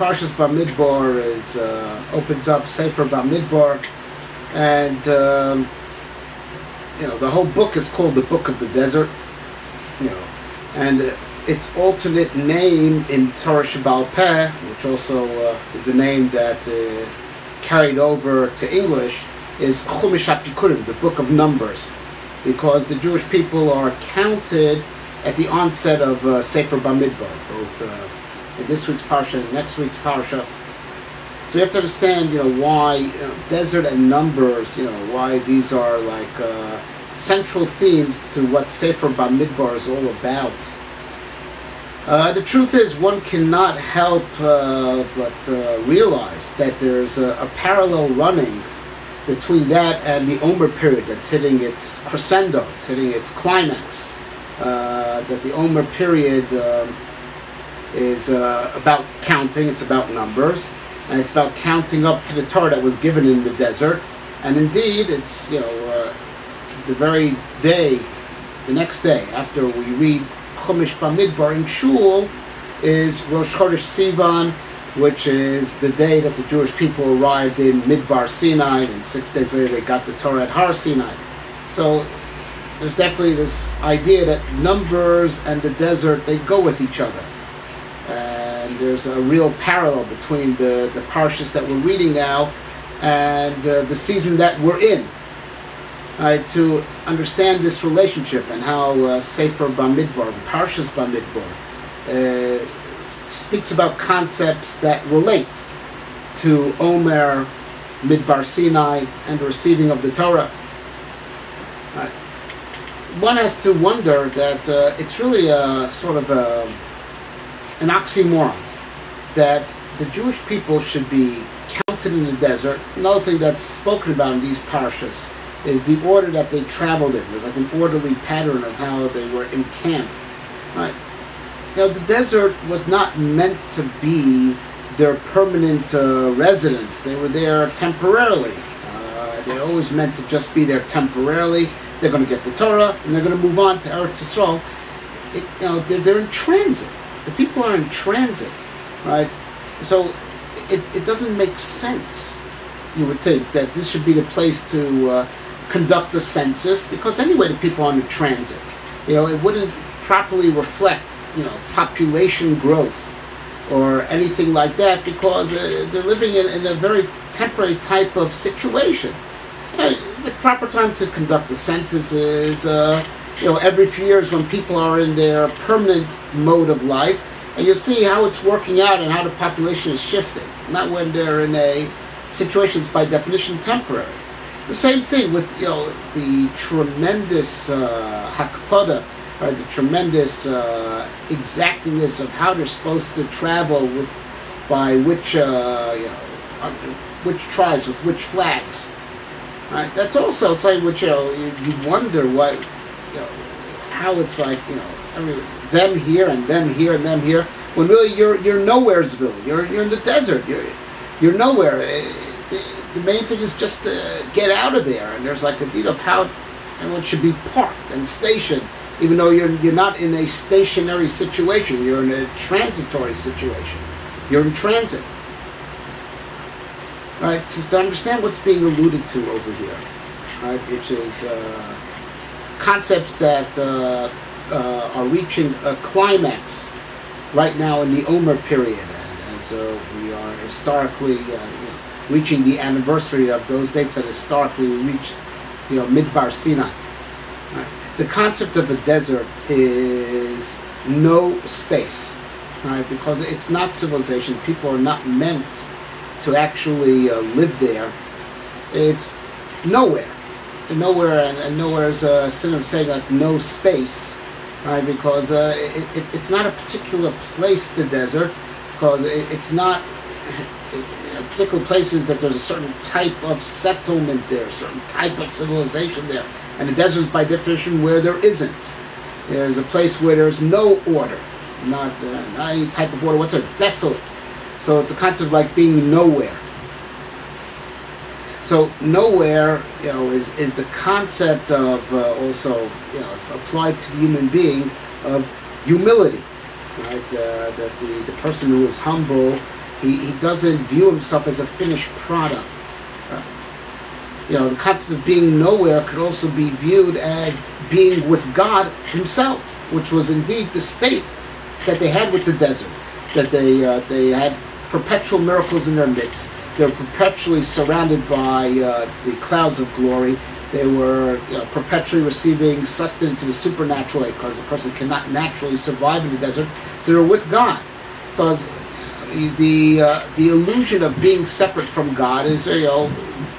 Parshas Bamidbar opens up Sefer Bamidbar, and the whole book is called the Book of the Desert. And its alternate name in Torah Sheba'al Peh, which also is the name that carried over to English, is Chumash HaPikudim, the Book of Numbers, because the Jewish people are counted at the onset of Sefer Bamidbar, both in this week's parsha and next week's parsha. So you have to understand, why desert and numbers, why these are like central themes to what Sefer Bamidbar is all about. The truth is, one cannot help but realize that there's a parallel running between that and the Omer period that's hitting its crescendo, it's hitting its climax. That the Omer period is about counting, it's about numbers, and it's about counting up to the Torah that was given in the desert. And indeed, it's the very day, the next day after we read Chumash Bamidbar in Shul, is Rosh Chodesh Sivan, which is the day that the Jewish people arrived in Midbar Sinai, and 6 days later they got the Torah at Har Sinai. So there's definitely this idea that numbers and the desert, they go with each other. And there's a real parallel between the parshas that we're reading now and the season that we're in. To understand this relationship and how Sefer Bamidbar, Parshas Bamidbar, speaks about concepts that relate to Omer, Midbar Sinai, and the receiving of the Torah. One has to wonder that it's really a sort of an oxymoron that the Jewish people should be counted in the desert. Another thing that's spoken about in these parshas is the order that they traveled in. There's like an orderly pattern of how they were encamped. Right? The desert was not meant to be their permanent residence. They were there temporarily. They always meant to just be there temporarily. They're going to get the Torah, and they're going to move on to Eretz Yisrael. They're in transit. The people are in transit, right? So it doesn't make sense, you would think, that this should be the place to conduct a census, because anyway the people are in transit. It wouldn't properly reflect, population growth or anything like that, because they're living in a very temporary type of situation. The proper time to conduct the census is, every few years when people are in their permanent mode of life, and you'll see how it's working out and how the population is shifting, not when they're in a situation that's by definition temporary. The same thing with the tremendous hakpada, or the tremendous exactingness of how they're supposed to travel by which tribes with which flags. Right? That's also something which you wonder what how it's like them here and them here and them here, when really you're nowheresville. You're in the desert. You're nowhere. The main thing is just to get out of there, and there's like a deal of how everyone should be parked and stationed, even though you're not in a stationary situation. You're in a transitory situation. You're in transit. Right? So to understand what's being alluded to over here, right, which is concepts that are reaching a climax right now in the Omer period, and as we are historically reaching the anniversary of those dates that historically we reached, Midbar Sinai. Right? The concept of a desert is no space, right? Because it's not civilization. People are not meant to actually live there. It's nowhere. And nowhere is a sin of saying like no space, right? Because it's not a particular place, the desert, because it's not particular places that there's a certain type of settlement there, a certain type of civilization there. And the desert is by definition where there isn't. There's a place where there's no order, not any type of order whatsoever, desolate. So it's a concept like being nowhere. So nowhere, is the concept of also, if applied to the human being, of humility, right? That the person who is humble He doesn't view himself as a finished product. The concept of being nowhere could also be viewed as being with God himself, which was indeed the state that they had with the desert, that they had perpetual miracles in their midst. They were perpetually surrounded by the clouds of glory. They were perpetually receiving sustenance in a supernatural way, because a person cannot naturally survive in the desert. So they're with God, because the illusion of being separate from God is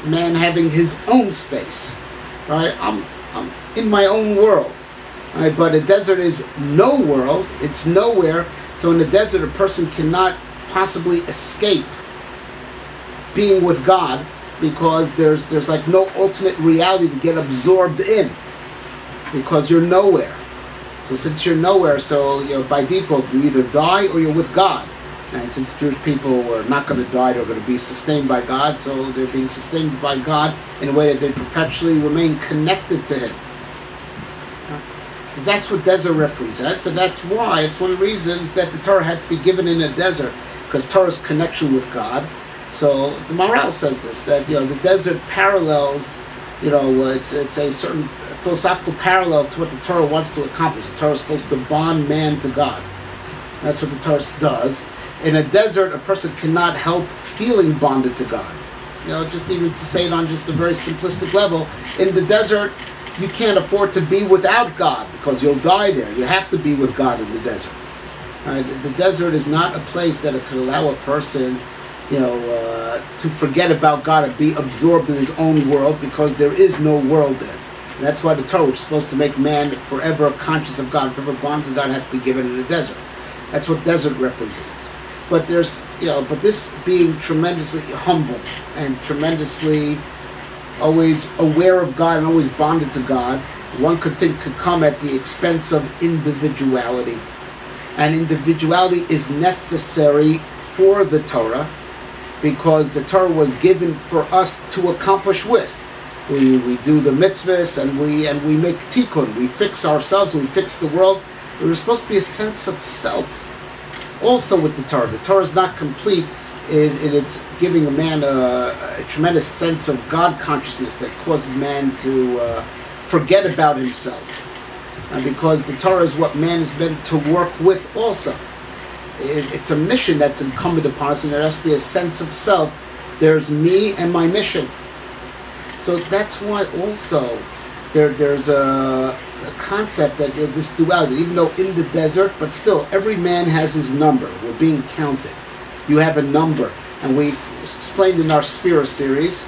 man having his own space, right? I'm in my own world, right? But a desert is no world; it's nowhere. So in the desert, a person cannot possibly escape being with God, because there's like no ultimate reality to get absorbed in, because you're nowhere. So since you're nowhere, so by default you either die or you're with God. And since Jewish people are not going to die, they're going to be sustained by God, so they're being sustained by God in a way that they perpetually remain connected to Him. Because that's what desert represents, and that's why it's one of the reasons that the Torah had to be given in a desert, because Torah's connection with God. So the Maharal says this, that the desert parallels, it's a certain philosophical parallel to what the Torah wants to accomplish. The Torah is supposed to bond man to God. That's what the Torah does. In a desert, a person cannot help feeling bonded to God. Just even to say it on just a very simplistic level, in the desert, you can't afford to be without God, because you'll die there. You have to be with God in the desert. The desert is not a place that it could allow a person to forget about God and be absorbed in his own world, because there is no world there. And that's why the Torah, which is supposed to make man forever conscious of God, forever bonded to God, has to be given in the desert. That's what desert represents. But there's, but this being tremendously humble and tremendously always aware of God and always bonded to God, one could think could come at the expense of individuality. And individuality is necessary for the Torah, because the Torah was given for us to accomplish with. We do the mitzvahs and we make tikkun. We fix ourselves and we fix the world. There's supposed to be a sense of self also with the Torah. The Torah is not complete in its giving a man a tremendous sense of God consciousness that causes man to forget about himself. Because the Torah is what man is meant to work with also. It's a mission that's incumbent upon us, and there has to be a sense of self. There's me and my mission. So that's why also there's a concept that this duality, even though in the desert, but still every man has his number. We're being counted. You have a number. And we explained in our Sphira series,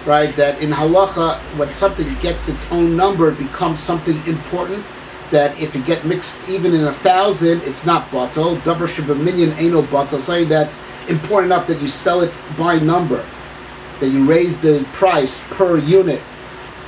right, that in halacha, when something gets its own number, it becomes something important. That if you get mixed even in 1,000, it's not batal. Davar shebaminyan eino batal. Something that's important enough that you sell it by number, that you raise the price per unit.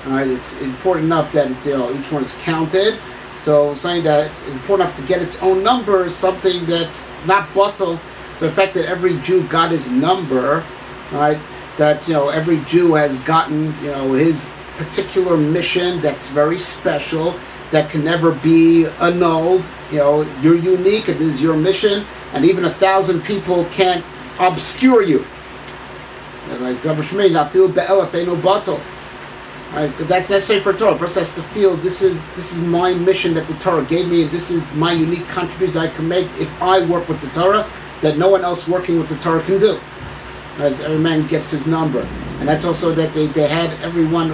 All right, it's important enough that it's, each one is counted. So something that's important enough to get its own number is something that's not batal. So the fact that every Jew got his number, right? That's every Jew has gotten his particular mission that's very special, that can never be annulled. You're unique. It is your mission, and even 1,000 people can't obscure you. Like Davar Shmei, not feel be'elef eino batal. Right, but that's necessary for Torah. A person has to feel this is my mission that the Torah gave me, and this is my unique contribution that I can make if I work with the Torah, that no one else working with the Torah can do. As every man gets his number. And that's also that they had everyone,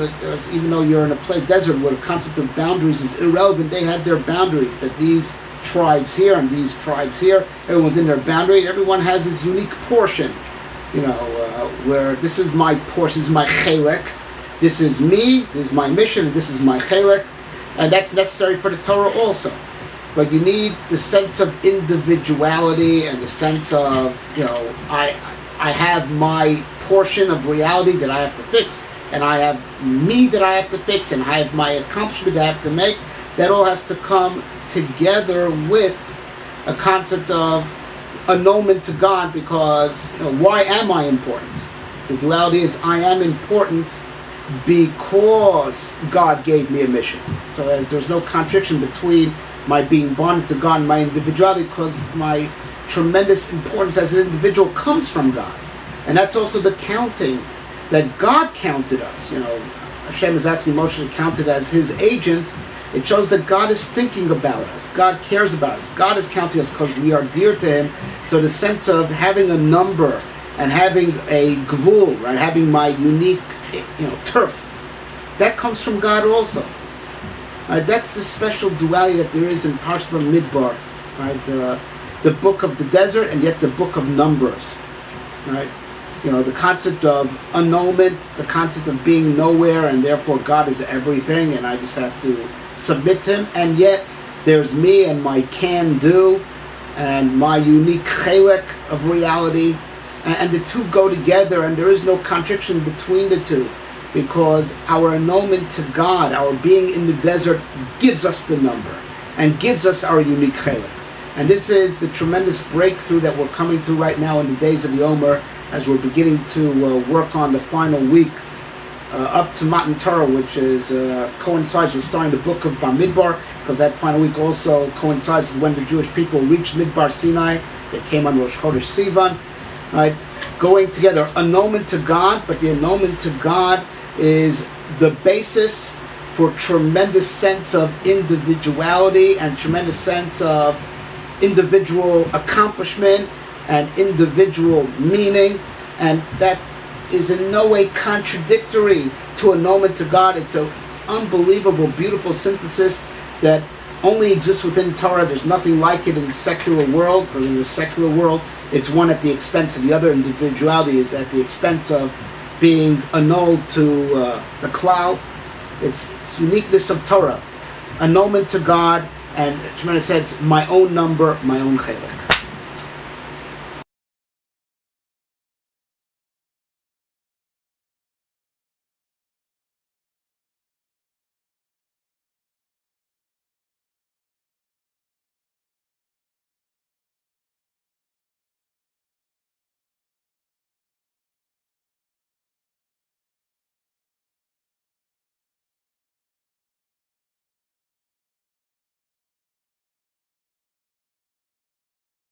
even though you're in a desert where the concept of boundaries is irrelevant, they had their boundaries, that these tribes here and these tribes here, everyone within their boundary, everyone has his unique portion, where this is my portion, this is my chelek, this is me, this is my mission, this is my chelek, and that's necessary for the Torah also. But you need the sense of individuality and the sense of, I have my portion of reality that I have to fix, and I have me that I have to fix, and I have my accomplishment that I have to make. That all has to come together with a concept of annulment to God, because why am I important? The duality is I am important because God gave me a mission. So as there's no contradiction between my being bonded to God and my individuality, because my tremendous importance as an individual comes from God. And that's also the counting, that God counted us. Hashem is asking Moshe to count it as his agent. It shows that God is thinking about us. God cares about us. God is counting us because we are dear to him. So the sense of having a number and having a gvul, right, having my unique, turf, that comes from God also. Right? That's the special duality that there is in Parshat Bamidbar, right? The book of the desert and yet the book of numbers, right? The concept of annulment, the concept of being nowhere, and therefore God is everything, and I just have to submit to him. And yet there's me and my can do and my unique chelek of reality, and the two go together, and there is no contradiction between the two, because our annulment to God, our being in the desert, gives us the number and gives us our unique chelek. And this is the tremendous breakthrough that we're coming to right now in the days of the Omer, as we're beginning to work on the final week up to Matan Torah, which is coincides with starting the book of Bamidbar, because that final week also coincides with when the Jewish people reached Midbar Sinai. They came on Rosh Chodesh Sivan, right? Going together, annulment to God, but the annulment to God is the basis for tremendous sense of individuality and tremendous sense of individual accomplishment and individual meaning, and that is in no way contradictory to annulment to God. It's an unbelievable, beautiful synthesis that only exists within Torah. There's nothing like it in the secular world, because in the secular world, it's one at the expense of the other. Individuality is at the expense of being annulled to the cloud. It's uniqueness of Torah, annulment to God, and tremendous sense, my own number, my own chelek.